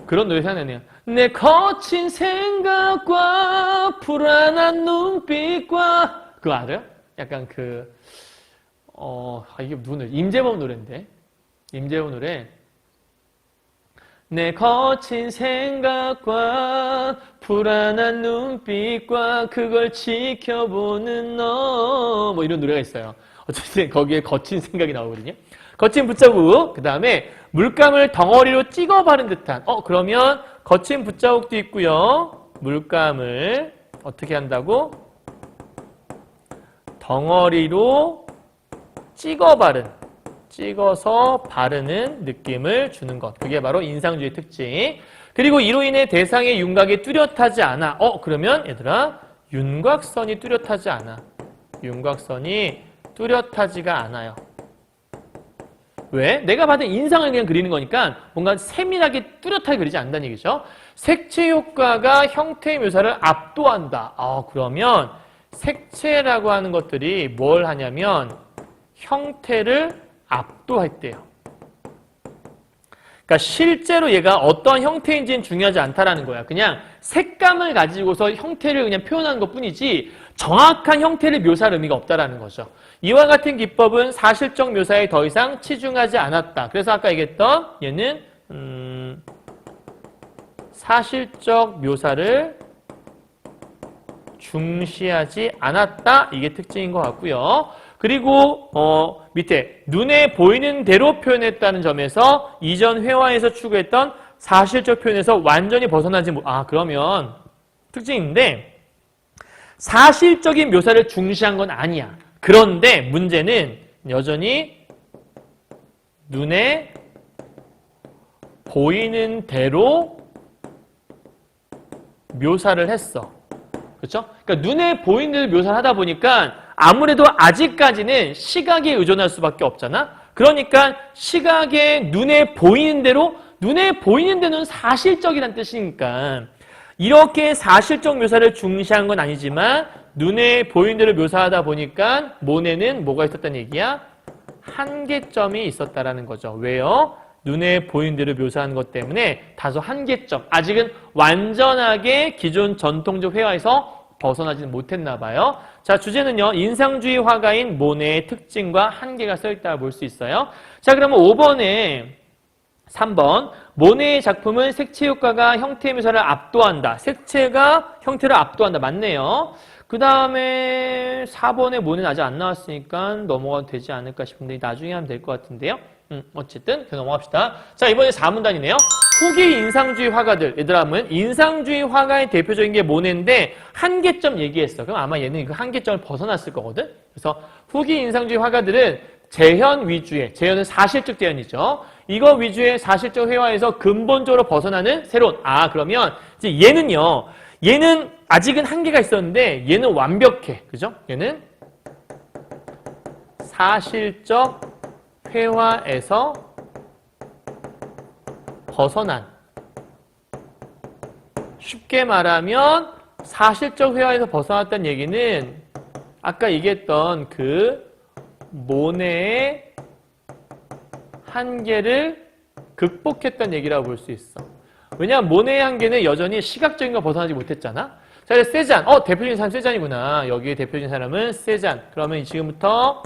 그런 노래 생각나네요. 내 거친 생각과 불안한 눈빛과 그거 알아요? 약간 이게 누구는 임재범 노래인데 임재범 노래 내 거친 생각과 불안한 눈빛과 그걸 지켜보는 너 뭐 이런 노래가 있어요. 어쨌든 거기에 거친 생각이 나오거든요. 거친 붓자국, 그 다음에 물감을 덩어리로 찍어 바른 듯한 그러면 거친 붓자국도 있고요. 물감을 어떻게 한다고? 덩어리로 찍어서 바르는 느낌을 주는 것. 그게 바로 인상주의 특징. 그리고 이로 인해 대상의 윤곽이 뚜렷하지 않아. 그러면 얘들아 윤곽선이 뚜렷하지 않아. 윤곽선이 뚜렷하지가 않아요. 왜? 내가 받은 인상을 그냥 그리는 거니까 뭔가 세밀하게 뚜렷하게 그리지 않는다는 얘기죠. 색채 효과가 형태 묘사를 압도한다. 그러면 색채라고 하는 것들이 뭘 하냐면 형태를 압도했대요. 그러니까 실제로 얘가 어떤 형태인지는 중요하지 않다라는 거야. 그냥 색감을 가지고서 형태를 그냥 표현하는 것뿐이지 정확한 형태를 묘사할 의미가 없다라는 거죠. 이와 같은 기법은 사실적 묘사에 더 이상 치중하지 않았다. 그래서 아까 얘기했던 얘는 사실적 묘사를 중시하지 않았다. 이게 특징인 것 같고요. 그리고 밑에 눈에 보이는 대로 표현했다는 점에서 이전 회화에서 추구했던 사실적 표현에서 완전히 벗어나지 그러면 특징인데 사실적인 묘사를 중시한 건 아니야. 그런데 문제는 여전히 눈에 보이는 대로 묘사를 했어. 그렇죠? 그러니까 눈에 보이는 대로 묘사를 하다 보니까 아무래도 아직까지는 시각에 의존할 수밖에 없잖아. 그러니까 시각에 눈에 보이는 데는 사실적이라는 뜻이니까 이렇게 사실적 묘사를 중시한 건 아니지만 눈에 보이는 대로 묘사하다 보니까 모네는 뭐가 있었다는 얘기야? 한계점이 있었다라는 거죠. 왜요? 눈에 보이는 대로 묘사하는 것 때문에 다소 한계점, 아직은 완전하게 기존 전통적 회화에서 벗어나지는 못했나 봐요. 자, 주제는요. 인상주의 화가인 모네의 특징과 한계가 써있다고 볼 수 있어요. 자, 그러면 5번에 3번 모네의 작품은 색채 효과가 형태 묘사를 압도한다. 색채가 형태를 압도한다. 맞네요. 그 다음에 4번에 모네는 아직 안 나왔으니까 넘어가도 되지 않을까 싶은데 나중에 하면 될 것 같은데요. 어쨌든 넘어갑시다. 자, 이번에 4문단이네요. 후기 인상주의 화가들. 얘들아, 하면 인상주의 화가의 대표적인 게 모네인데 한계점 얘기했어. 그럼 아마 얘는 그 한계점을 벗어났을 거거든. 그래서 후기 인상주의 화가들은 재현 위주의, 재현은 사실적 재현이죠. 이거 위주의 사실적 회화에서 근본적으로 벗어나는 새로운, 그러면 이제 얘는 아직은 한계가 있었는데 얘는 완벽해. 그죠? 얘는 사실적 회화에서 벗어난, 쉽게 말하면 사실적 회화에서 벗어났다는 얘기는 아까 얘기했던 그 모네의 한계를 극복했다는 얘기라고 볼 수 있어. 왜냐하면 모네의 한계는 여전히 시각적인 거 벗어나지 못했잖아. 자, 세잔. 대표적인 사람 세잔이구나. 여기에 대표적인 사람은 세잔. 그러면 지금부터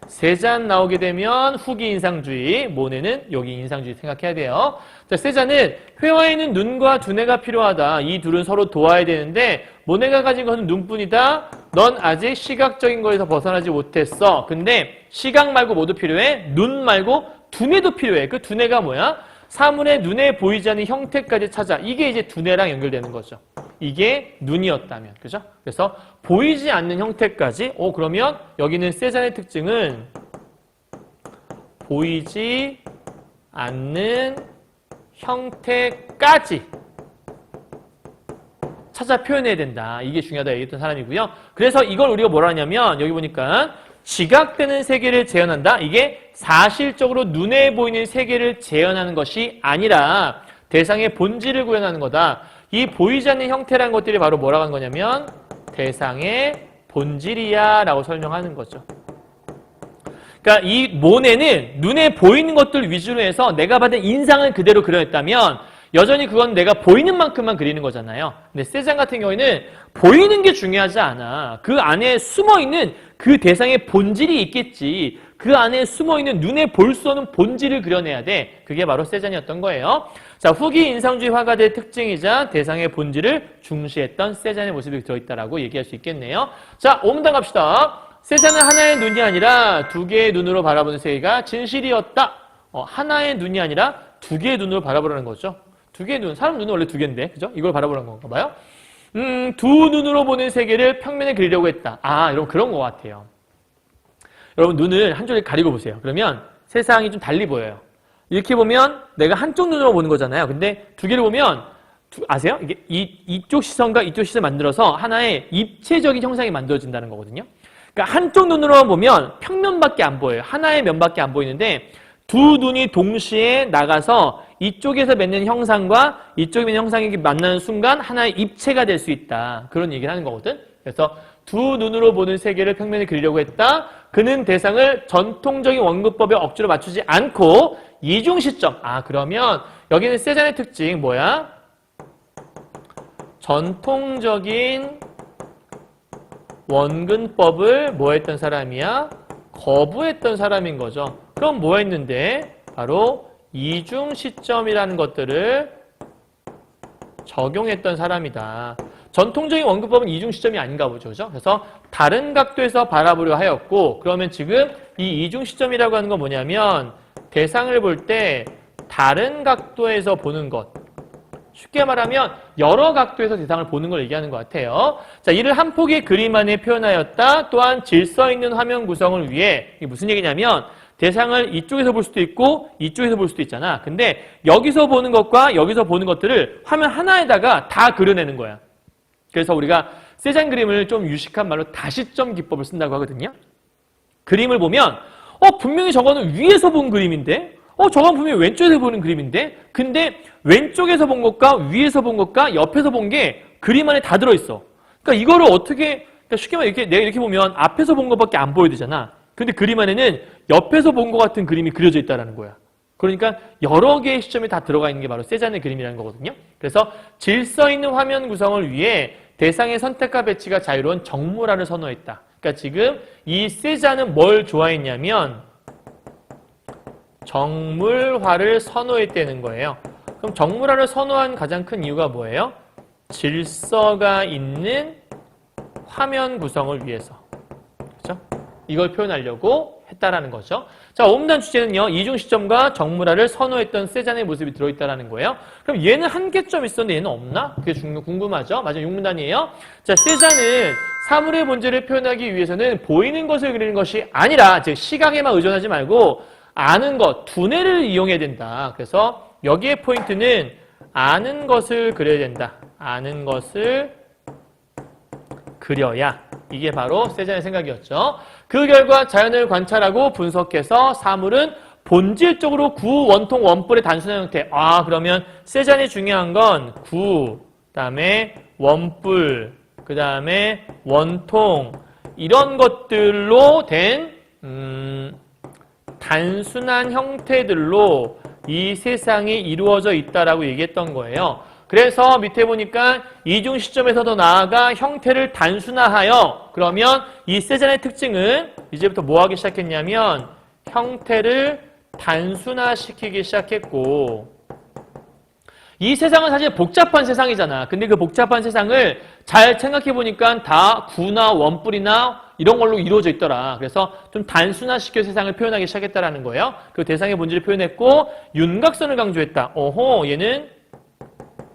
세잔 나오게 되면 후기 인상주의, 모네는 여기 인상주의 생각해야 돼요. 자, 세잔은 회화에는 눈과 두뇌가 필요하다. 이 둘은 서로 도와야 되는데 모네가 가진 것은 눈뿐이다. 넌 아직 시각적인 거에서 벗어나지 못했어. 근데 시각 말고 모두 필요해. 눈 말고 두뇌도 필요해. 그 두뇌가 뭐야? 사물의 눈에 보이지 않는 형태까지 찾아. 이게 이제 두뇌랑 연결되는 거죠. 이게 눈이었다면. 그죠? 그래서 보이지 않는 형태까지. 그러면 여기는 세잔의 특징은 보이지 않는 형태까지 찾아 표현해야 된다. 이게 중요하다 얘기했던 사람이고요. 그래서 이걸 우리가 뭐라 하냐면 여기 보니까 지각되는 세계를 재현한다. 이게 사실적으로 눈에 보이는 세계를 재현하는 것이 아니라 대상의 본질을 구현하는 거다. 이 보이지 않는 형태라는 것들이 바로 뭐라고 하는 거냐면 대상의 본질이야 라고 설명하는 거죠. 그러니까 이 모네는 눈에 보이는 것들 위주로 해서 내가 받은 인상을 그대로 그려냈다면 여전히 그건 내가 보이는 만큼만 그리는 거잖아요. 근데 세잔 같은 경우에는 보이는 게 중요하지 않아. 그 안에 숨어있는 그 대상의 본질이 있겠지. 그 안에 숨어있는 눈에 볼 수 없는 본질을 그려내야 돼. 그게 바로 세잔이었던 거예요. 자, 후기 인상주의 화가들의 특징이자 대상의 본질을 중시했던 세잔의 모습이 들어있다라고 얘기할 수 있겠네요. 자, 5문단 갑시다. 세잔은 하나의 눈이 아니라 두 개의 눈으로 바라보는 세계가 진실이었다. 하나의 눈이 아니라 두 개의 눈으로 바라보라는 거죠. 두 개의 눈, 사람 눈은 원래 두 개인데, 그죠? 이걸 바라보라는 건가 봐요. 두 눈으로 보는 세계를 평면에 그리려고 했다. 여러분 그런 것 같아요. 여러분 눈을 한쪽에 가리고 보세요. 그러면 세상이 좀 달리 보여요. 이렇게 보면 내가 한쪽 눈으로 보는 거잖아요. 근데 두 개를 보면 아세요? 이게 이쪽 시선과 이쪽 시선 만들어서 하나의 입체적인 형상이 만들어진다는 거거든요. 그러니까 한쪽 눈으로만 보면 평면밖에 안 보여요. 하나의 면밖에 안 보이는데 두 눈이 동시에 나가서 이쪽에서 맺는 형상과 이쪽에 맺는 형상이 만나는 순간 하나의 입체가 될 수 있다. 그런 얘기를 하는 거거든. 그래서 두 눈으로 보는 세계를 평면에 그리려고 했다. 그는 대상을 전통적인 원근법에 억지로 맞추지 않고 이중 시점. 그러면 여기는 세잔의 특징 뭐야? 전통적인 원근법을 뭐 했던 사람이야? 거부했던 사람인 거죠. 그럼 뭐 했는데? 바로 이중 시점이라는 것들을 적용했던 사람이다. 전통적인 원근법은 이중 시점이 아닌가 보죠. 그죠? 그래서 다른 각도에서 바라보려 하였고, 그러면 지금 이 이중 시점이라고 하는 건 뭐냐면 대상을 볼 때 다른 각도에서 보는 것. 쉽게 말하면 여러 각도에서 대상을 보는 걸 얘기하는 것 같아요. 자, 이를 한 폭의 그림 안에 표현하였다. 또한 질서 있는 화면 구성을 위해, 이게 무슨 얘기냐면 대상을 이쪽에서 볼 수도 있고 이쪽에서 볼 수도 있잖아. 근데 여기서 보는 것과 여기서 보는 것들을 화면 하나에다가 다 그려내는 거야. 그래서 우리가 세잔 그림을 좀 유식한 말로 다시점 기법을 쓴다고 하거든요. 그림을 보면 분명히 저거는 위에서 본 그림인데 저건 분명히 왼쪽에서 보는 그림인데 근데 왼쪽에서 본 것과 위에서 본 것과 옆에서 본 게 그림 안에 다 들어있어. 그러니까 이거를 어떻게 그러니까 쉽게 말해 내가 이렇게 보면 앞에서 본 것밖에 안 보여야 되잖아. 근데 그림 안에는 옆에서 본 것 같은 그림이 그려져 있다는 거야. 그러니까 여러 개의 시점이 다 들어가 있는 게 바로 세잔의 그림이라는 거거든요. 그래서 질서 있는 화면 구성을 위해 대상의 선택과 배치가 자유로운 정물화를 선호했다. 그러니까 지금 이 세잔은 뭘 좋아했냐면 정물화를 선호했다는 거예요. 그럼 정물화를 선호한 가장 큰 이유가 뭐예요? 질서가 있는 화면 구성을 위해서. 그렇죠? 이걸 표현하려고 했다라는 거죠. 자, 5문단 주제는요. 이중 시점과 정물화를 선호했던 세잔의 모습이 들어있다라는 거예요. 그럼 얘는 한계점 있었는데 얘는 없나? 그게 궁금하죠? 맞아요. 6문단이에요. 자, 세잔은 사물의 본질을 표현하기 위해서는 보이는 것을 그리는 것이 아니라 즉 시각에만 의존하지 말고 아는 것, 두뇌를 이용해야 된다. 그래서 여기에 포인트는 아는 것을 그려야 된다. 아는 것을 그려야. 이게 바로 세잔의 생각이었죠. 그 결과 자연을 관찰하고 분석해서 사물은 본질적으로 구, 원통, 원뿔의 단순한 형태. 그러면 세잔이 중요한 건 구, 그다음에 원뿔, 그 다음에 원통, 이런 것들로 된 단순한 형태들로 이 세상이 이루어져 있다라고 얘기했던 거예요. 그래서 밑에 보니까 이중 시점에서 더 나아가 형태를 단순화하여, 그러면 이 세잔의 특징은 이제부터 뭐 하기 시작했냐면 형태를 단순화시키기 시작했고, 이 세상은 사실 복잡한 세상이잖아. 근데 그 복잡한 세상을 잘 생각해 보니까 다 구나 원뿔이나 이런 걸로 이루어져 있더라. 그래서 좀 단순화시켜 세상을 표현하기 시작했다라는 거예요. 그 대상의 본질을 표현했고 윤곽선을 강조했다. 오호, 얘는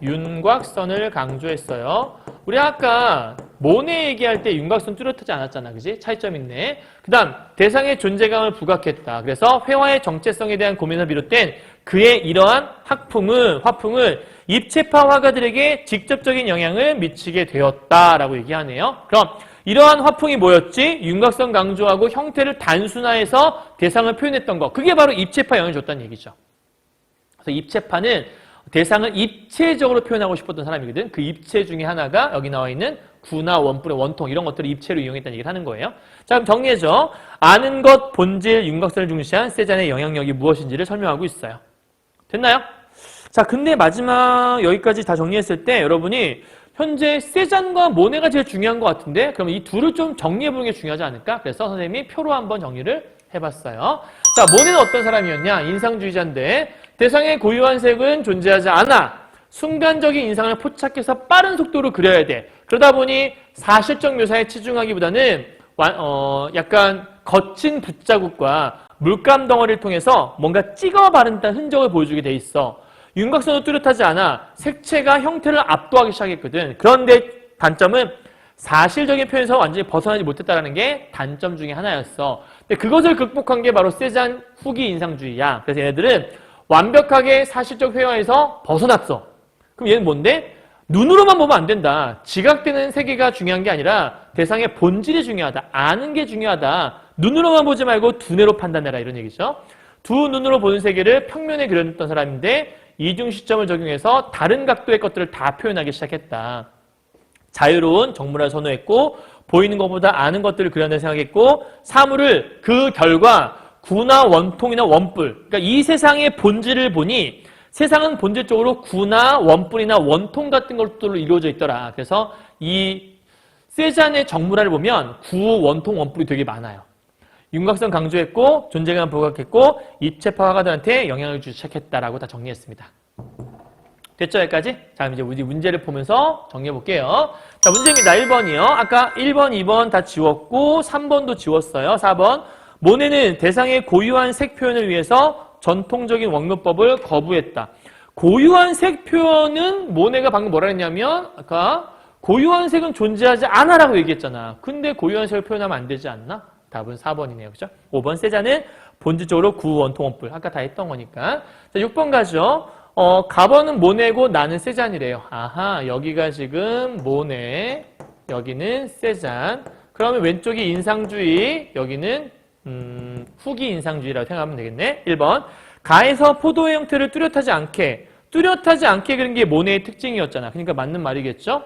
윤곽선을 강조했어요. 우리 아까 모네 얘기할 때 윤곽선 뚜렷하지 않았잖아. 그지? 차이점 있네. 그 다음 대상의 존재감을 부각했다. 그래서 회화의 정체성에 대한 고민을 비롯된 그의 이러한 화풍은 입체파 화가들에게 직접적인 영향을 미치게 되었다라고 얘기하네요. 그럼 이러한 화풍이 뭐였지? 윤곽선 강조하고 형태를 단순화해서 대상을 표현했던 거. 그게 바로 입체파 영향을 줬다는 얘기죠. 그래서 입체파는 대상을 입체적으로 표현하고 싶었던 사람이거든. 그 입체 중에 하나가 여기 나와 있는 구나 원뿔의 원통, 이런 것들을 입체로 이용했다는 얘기를 하는 거예요. 자, 그럼 정리해줘. 아는 것, 본질, 윤곽선을 중시한 세잔의 영향력이 무엇인지를 설명하고 있어요. 됐나요? 자, 근데 마지막 여기까지 다 정리했을 때 여러분이 현재 세잔과 모네가 제일 중요한 것 같은데, 그럼 이 둘을 좀 정리해보는 게 중요하지 않을까? 그래서 선생님이 표로 한번 정리를 해봤어요. 자, 모네는 어떤 사람이었냐? 인상주의자인데 대상의 고유한 색은 존재하지 않아. 순간적인 인상을 포착해서 빠른 속도로 그려야 돼. 그러다 보니 사실적 묘사에 치중하기보다는 약간 거친 붓자국과 물감 덩어리를 통해서 뭔가 찍어 바른다는 흔적을 보여주게 돼 있어. 윤곽선도 뚜렷하지 않아. 색채가 형태를 압도하기 시작했거든. 그런데 단점은 사실적인 표현에서 완전히 벗어나지 못했다는 게 단점 중에 하나였어. 근데 그것을 극복한 게 바로 세잔 후기 인상주의야. 그래서 얘네들은 완벽하게 사실적 회화에서 벗어났어. 그럼 얘는 뭔데? 눈으로만 보면 안 된다. 지각되는 세계가 중요한 게 아니라 대상의 본질이 중요하다. 아는 게 중요하다. 눈으로만 보지 말고 두뇌로 판단해라, 이런 얘기죠. 두 눈으로 보는 세계를 평면에 그려냈던 사람인데 이중 시점을 적용해서 다른 각도의 것들을 다 표현하기 시작했다. 자유로운 정물화를 선호했고 보이는 것보다 아는 것들을 그려내 생각했고 사물을 그 결과 구나 원통이나 원뿔, 그러니까 이 세상의 본질을 보니 세상은 본질적으로 구나 원뿔이나 원통 같은 것들로 이루어져 있더라. 그래서 이 세잔의 정물화를 보면 구, 원통, 원뿔이 되게 많아요. 윤곽선 강조했고 존재감 부각했고 입체파 화가들한테 영향을 주기 시작했다라고 다 정리했습니다. 됐죠, 여기까지? 자, 그럼 이제 우리 문제를 보면서 정리해 볼게요. 자, 문제입니다. 1번이요. 아까 1번, 2번 다 지웠고 3번도 지웠어요. 4번. 모네는 대상의 고유한 색 표현을 위해서 전통적인 원근법을 거부했다. 고유한 색 표현은 모네가 방금 뭐라 했냐면 아까 고유한 색은 존재하지 않아라고 얘기했잖아. 근데 고유한 색을 표현하면 안 되지 않나? 답은 4번이네요. 그죠? 5번 세자는 본질적으로 구, 원통, 원뿔. 아까 다 했던 거니까. 자, 6번 가죠. 가버는 모네고 나는 세잔이래요. 아하, 여기가 지금 모네, 여기는 세잔. 그러면 왼쪽이 인상주의, 여기는 후기 인상주의라고 생각하면 되겠네. 1번. 가에서 포도의 형태를 뚜렷하지 않게 그린 게 모네의 특징이었잖아. 그러니까 맞는 말이겠죠?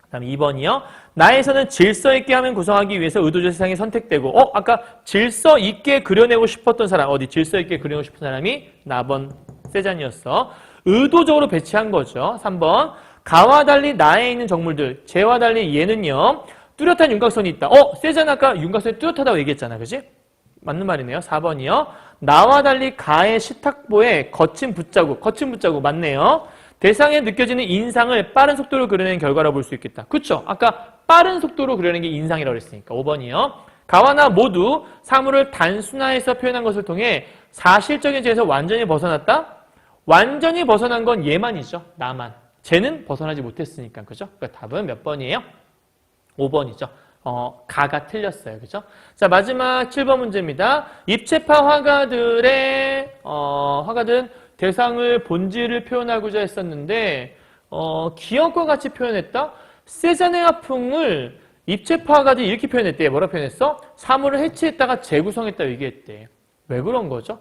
그 다음에 2번이요. 나에서는 질서 있게 화면 구성하기 위해서 의도적 세상이 선택되고, 아까 질서 있게 그려내고 싶었던 사람, 어디 질서 있게 그려내고 싶은 사람이 나번 세잔이었어. 의도적으로 배치한 거죠. 3번. 가와 달리 나에 있는 정물들, 쟤와 달리 얘는요, 뚜렷한 윤곽선이 있다. 세잔 아까 윤곽선이 뚜렷하다고 얘기했잖아. 그지? 맞는 말이네요. 4번이요. 나와 달리 가의 식탁보에 거친 붓자국 맞네요. 대상에 느껴지는 인상을 빠른 속도로 그려낸 결과라고 볼 수 있겠다. 그쵸? 아까 빠른 속도로 그려낸 게 인상이라고 했으니까. 5번이요. 가와 나 모두 사물을 단순화해서 표현한 것을 통해 사실적인 쟤에서 완전히 벗어났다? 완전히 벗어난 건 얘만이죠. 나만. 쟤는 벗어나지 못했으니까. 그죠? 그러니까 답은 몇 번이에요? 5번이죠. 가가 틀렸어요. 그죠? 자, 마지막 7번 문제입니다. 입체파 화가들은 대상을 본질을 표현하고자 했었는데, 기억과 같이 표현했다? 세잔의 화풍을 입체파 화가들이 이렇게 표현했대. 뭐라 표현했어? 사물을 해체했다가 재구성했다고 얘기했대. 왜 그런 거죠?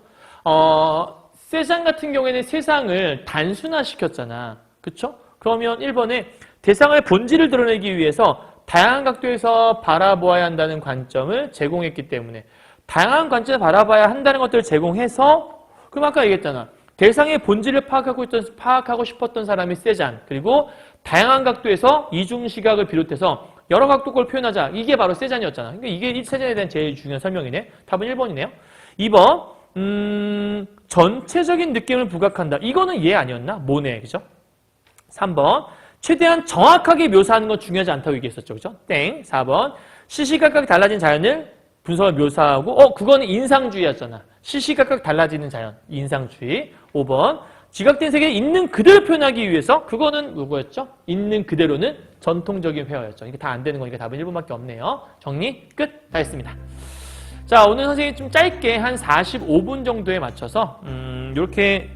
세잔 같은 경우에는 세상을 단순화시켰잖아. 그쵸? 그러면 1번에 대상의 본질을 드러내기 위해서 다양한 각도에서 바라보아야 한다는 관점을 제공했기 때문에 다양한 관점에서 바라봐야 한다는 것들을 제공해서 그럼 아까 얘기했잖아. 대상의 본질을 파악하고 싶었던 사람이 세잔, 그리고 다양한 각도에서 이중 시각을 비롯해서 여러 각도 걸 표현하자. 이게 바로 세잔이었잖아. 그러니까 이게 이 세잔에 대한 제일 중요한 설명이네. 답은 1번이네요. 2번 전체적인 느낌을 부각한다. 이거는 얘 아니었나? 뭐네, 그죠? 3번 최대한 정확하게 묘사하는 건 중요하지 않다고 얘기했었죠, 그죠? 땡. 4번 시시각각 달라진 자연을 분석을 묘사하고 그거는 인상주의였잖아. 시시각각 달라지는 자연, 인상주의. 5번 지각된 세계에 있는 그대로 표현하기 위해서 그거는 뭐였죠? 있는 그대로는 전통적인 회화였죠. 이게 다 안 되는 거니까 답은 1번밖에 없네요. 정리 끝. 다 했습니다. 자, 오늘 선생님이 좀 짧게 한 45분 정도에 맞춰서 이렇게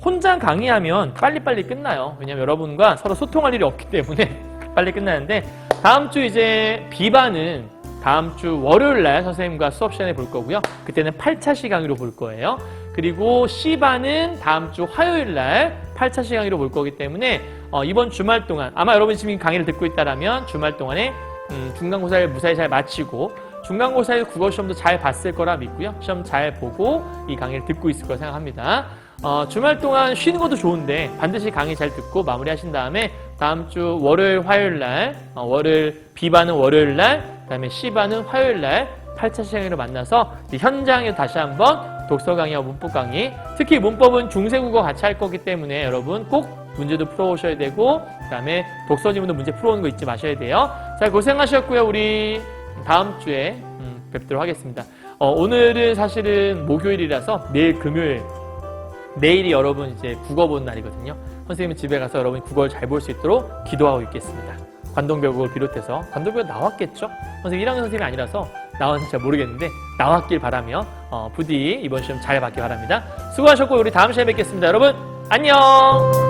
혼자 강의하면 빨리빨리 끝나요. 왜냐면 여러분과 서로 소통할 일이 없기 때문에 빨리 끝나는데 다음 주 이제 B반은 다음 주 월요일 날 선생님과 수업 시간에 볼 거고요. 그때는 8차시 강의로 볼 거예요. 그리고 C반은 다음 주 화요일 날 8차시 강의로 볼 거기 때문에 이번 주말 동안 아마 여러분이 지금 강의를 듣고 있다면 주말 동안에 중간고사를 무사히 잘 마치고 중간고사에서 국어시험도 잘 봤을 거라 믿고요. 시험 잘 보고 이 강의를 듣고 있을 거라 생각합니다. 주말 동안 쉬는 것도 좋은데 반드시 강의 잘 듣고 마무리하신 다음에 다음 주 월요일, 화요일 날 B반은 월요일 날, 그다음에 C반은 화요일 날 8차 시간으로 만나서 현장에서 다시 한번 독서 강의와 문법 강의, 특히 문법은 중세국어 같이 할 거기 때문에 여러분 꼭 문제도 풀어오셔야 되고 그다음에 독서 지문도 문제 풀어오는 거 잊지 마셔야 돼요. 자, 고생하셨고요. 우리 다음 주에 뵙도록 하겠습니다. 오늘은 사실은 목요일이라서 내일 금요일, 내일이 여러분 이제 국어 보는 날이거든요. 선생님은 집에 가서 여러분이 국어를 잘 볼 수 있도록 기도하고 있겠습니다. 관동별국을 비롯해서 관동별국 나왔겠죠? 선생님 1학년 선생님이 아니라서 나왔는지 잘 모르겠는데 나왔길 바라며 부디 이번 시험 잘 받기 바랍니다. 수고하셨고 우리 다음 시간에 뵙겠습니다. 여러분 안녕.